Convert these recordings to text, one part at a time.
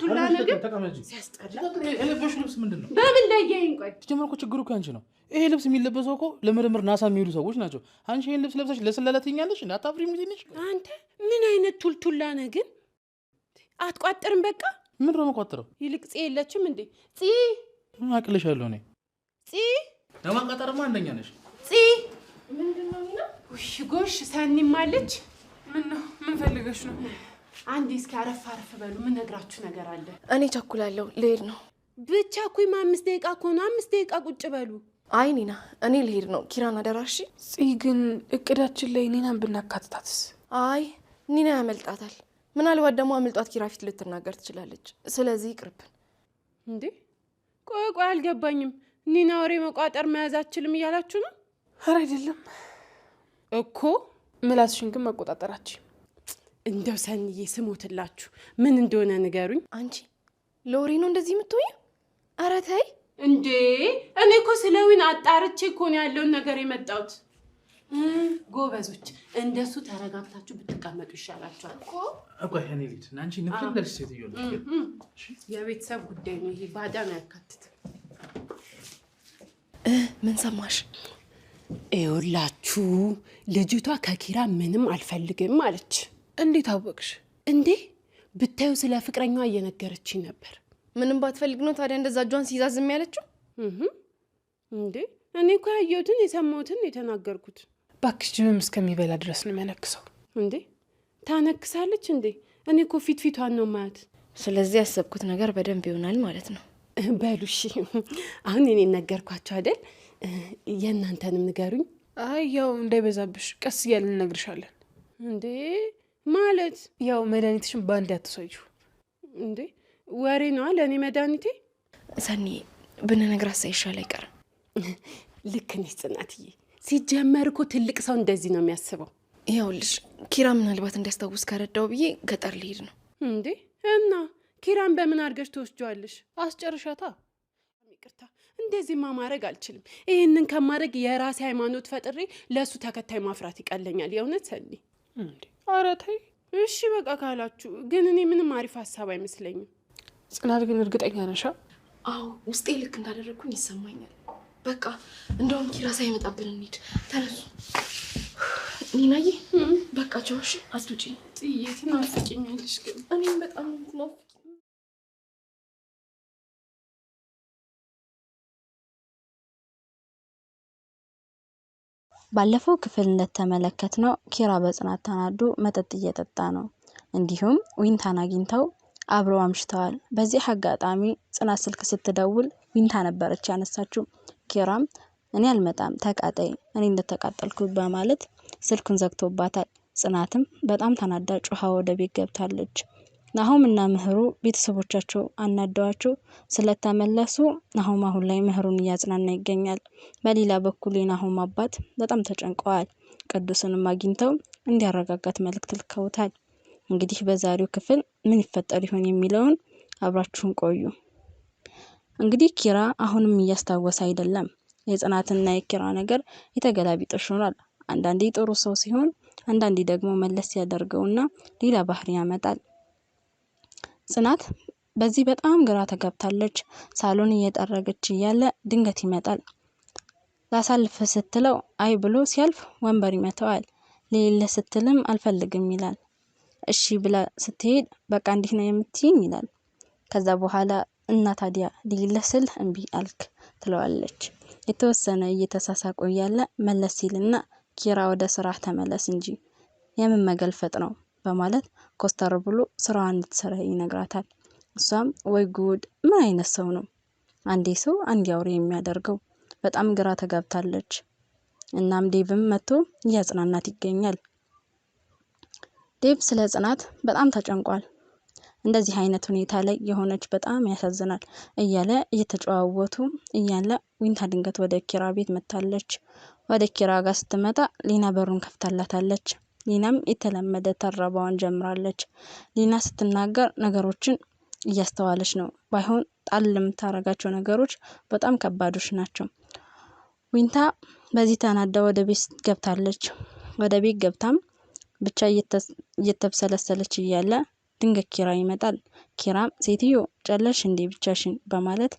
ሁላ ነገር ሲያስጠላ። የለበሽው ልብስ ምንድነው? በምን ላይ ያይን? ቆይ ጀመርኩ። ችግሩ እኮ አንቺ ነው። ይሄ ልብስ የሚለበሰው እኮ ለምርምር ናሳ የሚሄዱ ሰዎች ናቸው። አንቺ ይሄን ልብስ ለብሰሽ ለስለላ ትይኛለሽ? አታፍሪም? ትንሽ አንተ ምን አይነት ቱልቱላ ነህ ግን? አትቋጥርም? በቃ ምን ነው የምቋጥረው? ይልቅ ጽ የለችም እንዴ? ጽ አቅልሻለሁ እኔ ጽ ለማቃጠርማ አንደኛ ነሽ። ጽ ምንድነው ሚና? ውሽ ጎሽ ሰኒም አለች። ምን ነው ምን ፈልገሽ ነው? አንዴ እስኪ አረፍ በሉ። ምን ነግራችሁ ነገር አለ? እኔ ቸኩላለሁ፣ ልሄድ ነው። ብቻ ኩይማ 5 ደቂቃ ከሆነ 5 ደቂቃ ቁጭ በሉ። አይ ኒና፣ እኔ ልሄድ ነው። ኪራን አደራሽ። ግን እቅዳችን ላይ ኒናን ብናካትታትስ? አይ ኒና ያመልጣታል። ምናልባት ደግሞ አመልጧት ኪራ ፊት ልትናገር ትችላለች። ስለዚህ ይቅርብን። እንዴ ቆይ አልገባኝም። ኒና ወሬ መቋጠር መያዝ አትችልም እያላችሁ ነው? ኧረ አይደለም እኮ ምላስሽን ግን መቆጣጠራችሁ። እንደው ሰንዬ ስሞትላችሁ ምን እንደሆነ ንገሩኝ። አንቺ ለወሬ ነው እንደዚህ የምትሆኚው? ኧረ ተይ እንዴ! እኔ እኮ ስለዊን አጣርቼ እኮ ነው ያለውን ነገር የመጣሁት። ጎበዞች እንደሱ ተረጋግታችሁ ብትቀመጡ ይሻላችኋል እኮ። አቋይ እኔ ልጅ ናንቺ ንፍል ደርስ ሴትዮ ነው። የቤተሰብ ጉዳይ ነው ይሄ፣ ባዳ ነው ያካትት። ምን ሰማሽ? ይኸውላችሁ ልጅቷ ከኪራ ምንም አልፈልግም አለች። እንዴት አወቅሽ? እንዴ ብታዩ ስለ ፍቅረኛዋ እየነገረችኝ ነበር። ምንም ባትፈልግ ነው ታዲያ እንደዛ እጇን ሲይዛ ዝም ያለችው? እንዴ እኔ እኮ ያየሁትን የሰማሁትን የተናገርኩት። ባክሽ ጅብም እስከሚበላ ድረስ ነው የሚያነክሰው። እንዴ ታነክሳለች እንዴ? እኔ እኮ ፊቷን ነው ማያት። ስለዚህ ያሰብኩት ነገር በደንብ ይሆናል ማለት ነው። በሉ እሺ፣ አሁን እኔ ነገርኳቸው አይደል? የእናንተንም ንገሩኝ። አይ ያው እንዳይበዛብሽ ቀስ እያልን እነግርሻለን። እንዴ ማለት ያው መድኃኒትሽን በአንድ አትሰጪው። እንዴ ወሬ ነው ለእኔ መድኃኒቴ። ሰኒ ብንነግራት ሳይሻል አይቀርም። ልክ ነሽ ጽናትዬ። ሲጀመር እኮ ትልቅ ሰው እንደዚህ ነው የሚያስበው። ይኸውልሽ ኪራ ምናልባት እንዲያስታውስ ከረዳው ብዬ ገጠር ልሄድ ነው። እንዴ እና ኪራን በምን አድርገሽ ትወስጂዋለሽ? አስጨርሻታ። ይቅርታ እንደዚህማ ማድረግ አልችልም። ይህንን ከማድረግ የራሴ ሃይማኖት ፈጥሬ ለእሱ ተከታይ ማፍራት ይቀለኛል። የእውነት ሰኒ። እንዴ ኧረ ተይ። እሺ በቃ ካላችሁ ግን እኔ ምንም አሪፍ ሀሳብ አይመስለኝም። ጽናት ግን እርግጠኛ ነሻ? አዎ ውስጤ ልክ እንዳደረግኩኝ ይሰማኛል። በቃ እንደውም ኪራ ሳይመጣብን እንሂድ። ተነሱ ኒናዬ። በቃ ጆሽ አስዱጪ። ጥዬት ናፍቂኛለሽ ግን እኔም በጣም ነው የምትናፍቂኝ። ባለፈው ክፍል እንደተመለከትነው ኪራ በጽናት ተናዶ መጠጥ እየጠጣ ነው። እንዲሁም ዊንታን አግኝተው አብረው አምሽተዋል። በዚህ አጋጣሚ ጽናት ስልክ ስትደውል ዊንታ ነበረች ያነሳችው። ኪራም እኔ አልመጣም ተቃጠይ፣ እኔ እንደተቃጠልኩ በማለት ስልኩን ዘግቶባታል። ጽናትም በጣም ተናዳ ጮሃ ወደ ቤት ገብታለች። ናሆም እና ምህሩ ቤተሰቦቻቸው አናደዋቸው ስለተመለሱ ናሆም አሁን ላይ ምህሩን እያጽናና ይገኛል። በሌላ በኩል የናሆም አባት በጣም ተጨንቀዋል። ቅዱስንም አግኝተው እንዲያረጋጋት መልእክት ልከውታል። እንግዲህ በዛሬው ክፍል ምን ይፈጠር ይሆን የሚለውን አብራችሁን ቆዩ። እንግዲህ ኪራ አሁንም እያስታወሰ አይደለም። የጽናትና የኪራ ነገር የተገላቢጦሽ ሆኗል። አንዳንዴ ጥሩ ሰው ሲሆን፣ አንዳንዴ ደግሞ መለስ ያደርገውና ሌላ ባህሪ ያመጣል። ጽናት በዚህ በጣም ግራ ተጋብታለች። ሳሎን እየጠረገች እያለ ድንገት ይመጣል። ላሳልፍ ስትለው አይ ብሎ ሲያልፍ ወንበር ይመታዋል። ሌላ ስትልም አልፈልግም ይላል። እሺ ብላ ስትሄድ በቃ እንዲህ ነው የምትይኝ ይላል። ከዛ በኋላ እና ታዲያ ሌላ ስል እምቢ አልክ ትለዋለች። የተወሰነ እየተሳሳቁ እያለ መለስ ሲልና ኪራ ወደ ስራ ተመለስ እንጂ የምን መገልፈጥ ነው በማለት ኮስተር ብሎ ስራዋን እንድትሰራ ይነግራታል። እሷም ወይ ጉድ ምን አይነት ሰው ነው አንዴ ሰው አንዴ አውሬ የሚያደርገው? በጣም ግራ ተጋብታለች። እናም ዴቭም መጥቶ እያጽናናት ይገኛል። ዴቭ ስለ ጽናት በጣም ተጨንቋል። እንደዚህ አይነት ሁኔታ ላይ የሆነች በጣም ያሳዝናል እያለ እየተጨዋወቱ እያለ ዊንታ ድንገት ወደ ኪራ ቤት መጣለች። ወደ ኪራ ጋር ስትመጣ ሊና በሩን ከፍታላታለች። ሊናም የተለመደ ተረባዋን ጀምራለች። ሊና ስትናገር ነገሮችን እያስተዋለች ነው። ባይሆን ጣል ለምታረጋቸው ነገሮች በጣም ከባዶች ናቸው። ዊንታ በዚህ ተናዳ ወደ ቤት ገብታለች። ወደ ቤት ገብታም ብቻ እየተብሰለሰለች እያለ ድንገት ኪራ ይመጣል። ኪራም ሴትዮ ጨለሽ እንዴ ብቻሽን በማለት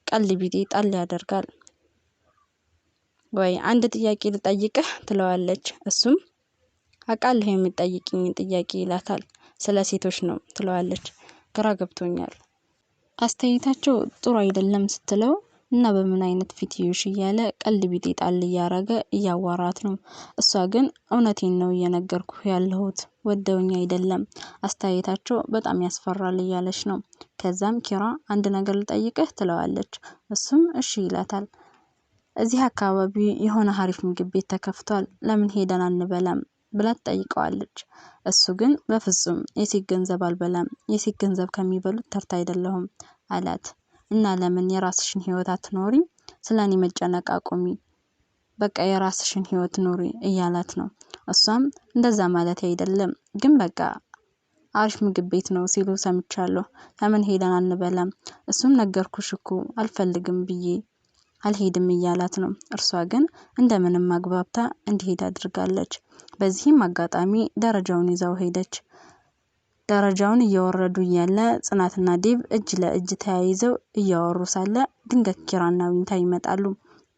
ቀልድ ቢጤ ጣል ያደርጋል። ወይ አንድ ጥያቄ ልጠይቅህ ትለዋለች። እሱም አውቃለሁ የምትጠይቂኝ ጥያቄ ይላታል። ስለ ሴቶች ነው ትለዋለች። ግራ ገብቶኛል አስተያየታቸው ጥሩ አይደለም ስትለው እና በምን አይነት ፊትዩሽ እያለ ቀልድ ቢጤ ጣል እያረገ እያዋራት ነው። እሷ ግን እውነቴን ነው እየነገርኩህ ያለሁት ወደውኝ አይደለም አስተያየታቸው በጣም ያስፈራል እያለች ነው። ከዛም ኪራ አንድ ነገር ልጠይቅህ ትለዋለች። እሱም እሺ ይላታል። እዚህ አካባቢ የሆነ አሪፍ ምግብ ቤት ተከፍቷል ለምን ሄደን አንበላም ብላ ትጠይቀዋለች። እሱ ግን በፍጹም የሴት ገንዘብ አልበላም የሴት ገንዘብ ከሚበሉት ተርታ አይደለሁም አላት። እና ለምን የራስሽን ህይወት አትኖሪም? ስለኔ መጨነቅ አቁሚ በቃ የራስሽን ህይወት ኑሪ እያላት ነው። እሷም እንደዛ ማለት አይደለም ግን በቃ አሪፍ ምግብ ቤት ነው ሲሉ ሰምቻለሁ ለምን ሄደን አንበላም? እሱም ነገርኩሽ እኮ አልፈልግም ብዬ አልሄድም እያላት ነው። እርሷ ግን እንደምንም አግባብታ እንዲሄድ አድርጋለች። በዚህም አጋጣሚ ደረጃውን ይዛው ሄደች። ደረጃውን እየወረዱ እያለ ጽናትና ዴቭ እጅ ለእጅ ተያይዘው እያወሩ ሳለ ድንገት ኪራና ዊንታ ይመጣሉ።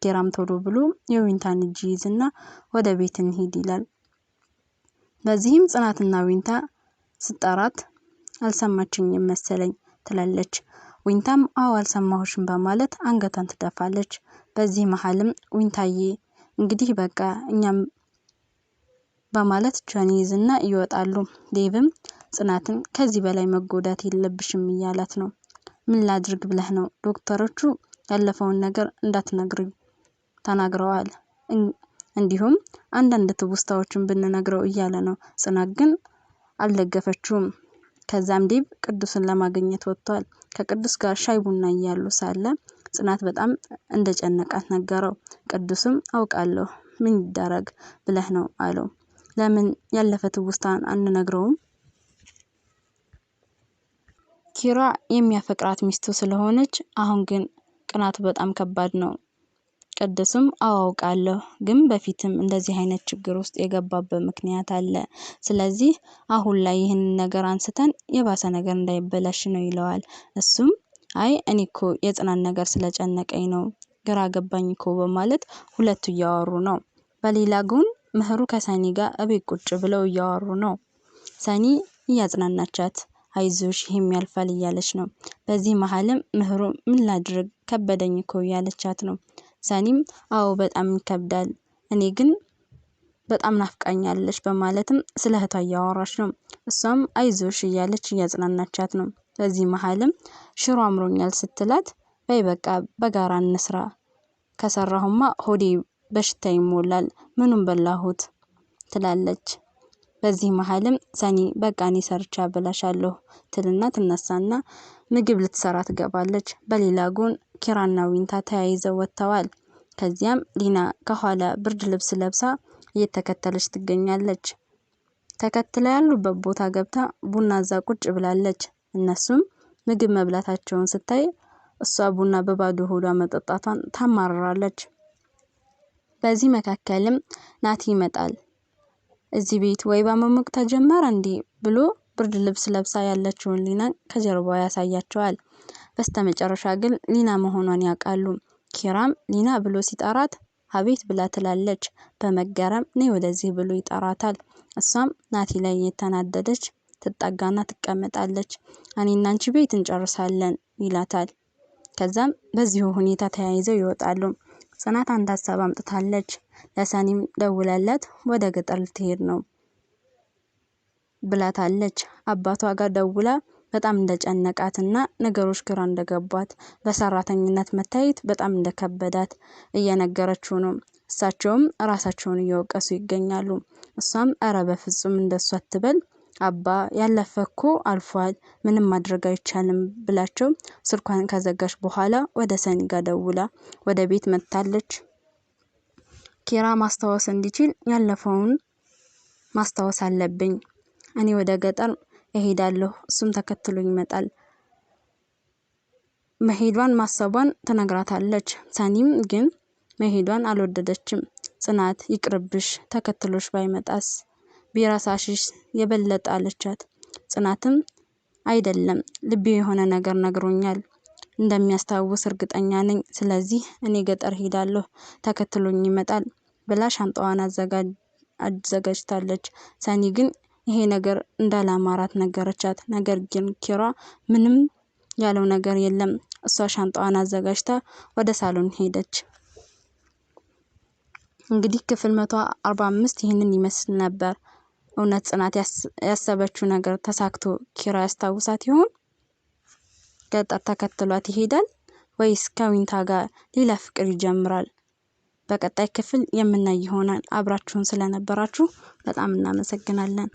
ኪራም ቶሎ ብሎ የዊንታን እጅ ይዝና ወደ ቤት እንሂድ ይላል። በዚህም ጽናትና ዊንታ ስጠራት አልሰማችኝም መሰለኝ ትላለች። ዊንታም አዎ አልሰማሁሽም በማለት አንገቷን ትደፋለች። በዚህ መሀልም ዊንታዬ እንግዲህ በቃ እኛም በማለት እጇን ይዝና ይወጣሉ። ዴቭም ጽናትን ከዚህ በላይ መጎዳት የለብሽም እያላት ነው። ምን ላድርግ ብለህ ነው? ዶክተሮቹ ያለፈውን ነገር እንዳትነግሪ ተናግረዋል። እንዲሁም አንዳንድ ትውስታዎችን ብንነግረው እያለ ነው። ጽናት ግን አልደገፈችውም። ከዛም ዴቭ ቅዱስን ለማግኘት ወጥቷል። ከቅዱስ ጋር ሻይ ቡና እያሉ ሳለ ጽናት በጣም እንደጨነቃት ነገረው። ቅዱስም አውቃለሁ ምን ይደረግ ብለህ ነው አለው። ለምን ያለፈ ትውስታን አንነግረውም? ኪራ የሚያፈቅራት ሚስቱ ስለሆነች አሁን ግን ቅናቱ በጣም ከባድ ነው። ቅዱስም አውቃለሁ ግን በፊትም እንደዚህ አይነት ችግር ውስጥ የገባበት ምክንያት አለ። ስለዚህ አሁን ላይ ይህንን ነገር አንስተን የባሰ ነገር እንዳይበላሽ ነው ይለዋል። እሱም አይ እኔ እኮ የጽናት ነገር ስለጨነቀኝ ነው ግራ ገባኝ እኮ በማለት ሁለቱ እያወሩ ነው። በሌላ ጎን ምህሩ ከሰኒ ጋር እቤት ቁጭ ብለው እያወሩ ነው። ሰኒ እያጽናናቻት አይዞሽ ይሄም ያልፋል እያለች ነው። በዚህ መሀልም ምህሩ ምን ላድርግ ከበደኝ እኮ እያለቻት ነው። ሰኒም አዎ በጣም ይከብዳል እኔ ግን በጣም ናፍቃኛለች በማለትም ስለ እህቷ እያወራች ነው። እሷም አይዞሽ እያለች እያጽናናቻት ነው። በዚህ መሀልም ሽሮ አምሮኛል ስትላት በይ በቃ በጋራ እንስራ ከሰራሁማ ሆዴ በሽታ ይሞላል ምኑን በላሁት ትላለች። በዚህ መሀልም ሰኒ በቃ እኔ ሰርቻ አበላሻለሁ ትልና ትነሳና ምግብ ልትሰራ ትገባለች። በሌላ ጎን ኪራና ዊንታ ተያይዘው ወጥተዋል። ከዚያም ሊና ከኋላ ብርድ ልብስ ለብሳ እየተከተለች ትገኛለች። ተከትላ ያሉበት ቦታ ገብታ ቡና እዛ ቁጭ ብላለች። እነሱም ምግብ መብላታቸውን ስታይ እሷ ቡና በባዶ ሆዷ መጠጣቷን ታማርራለች። በዚህ መካከልም ናቲ ይመጣል። እዚህ ቤት ወይባ መሞቅ ተጀመረ እንዴ ብሎ ብርድ ልብስ ለብሳ ያለችውን ሊና ከጀርባዋ ያሳያቸዋል። በስተመጨረሻ ግን ሊና መሆኗን ያውቃሉ። ኪራም ሊና ብሎ ሲጠራት አቤት ብላ ትላለች። በመገረም ነይ ወደዚህ ብሎ ይጠራታል። እሷም ናቲ ላይ የተናደደች ትጣጋና ትቀመጣለች። እኔና አንቺ ቤት እንጨርሳለን ይላታል። ከዛም በዚሁ ሁኔታ ተያይዘው ይወጣሉ። ጽናት አንድ ሀሳብ አምጥታለች። ለሰኒም ደውላላት ወደ ገጠር ልትሄድ ነው ብላታለች። አባቷ ጋር ደውላ በጣም እንደጨነቃትና ነገሮች ግራ እንደገቧት በሰራተኝነት መታየት በጣም እንደከበዳት እየነገረችው ነው። እሳቸውም ራሳቸውን እየወቀሱ ይገኛሉ። እሷም እረ በፍጹም እንደሷ አትበል አባ ያለፈኮ አልፏል ምንም ማድረግ አይቻልም ብላቸው ስልኳን ከዘጋች በኋላ ወደ ሰኒ ጋር ደውላ ወደ ቤት መጥታለች። ኪራ ማስታወስ እንዲችል ያለፈውን ማስታወስ አለብኝ እኔ ወደ ገጠር እሄዳለሁ እሱም ተከትሎ ይመጣል መሄዷን ማሰቧን ትነግራታለች። ሰኒም ግን መሄዷን አልወደደችም። ጽናት ይቅርብሽ ተከትሎሽ ባይመጣስ ቢራሳሽሽ የበለጠ አለቻት። ጽናትም አይደለም ልቤ የሆነ ነገር ነግሮኛል እንደሚያስታውስ እርግጠኛ ነኝ። ስለዚህ እኔ ገጠር ሄዳለሁ ተከትሎኝ ይመጣል ብላ ሻንጣዋን አዘጋጅታለች። ሰኒ ግን ይሄ ነገር እንዳላማራት ነገረቻት። ነገር ግን ኪራ ምንም ያለው ነገር የለም። እሷ ሻንጣዋን አዘጋጅታ ወደ ሳሎን ሄደች። እንግዲህ ክፍል 145 ይህንን ይመስል ነበር። እውነት ጽናት ያሰበችው ነገር ተሳክቶ ኪራ ያስታውሳት ይሆን? ገጠር ተከትሏት ይሄዳል ወይስ ከዊንታ ጋር ሌላ ፍቅር ይጀምራል? በቀጣይ ክፍል የምናይ ይሆናል። አብራችሁን ስለነበራችሁ በጣም እናመሰግናለን።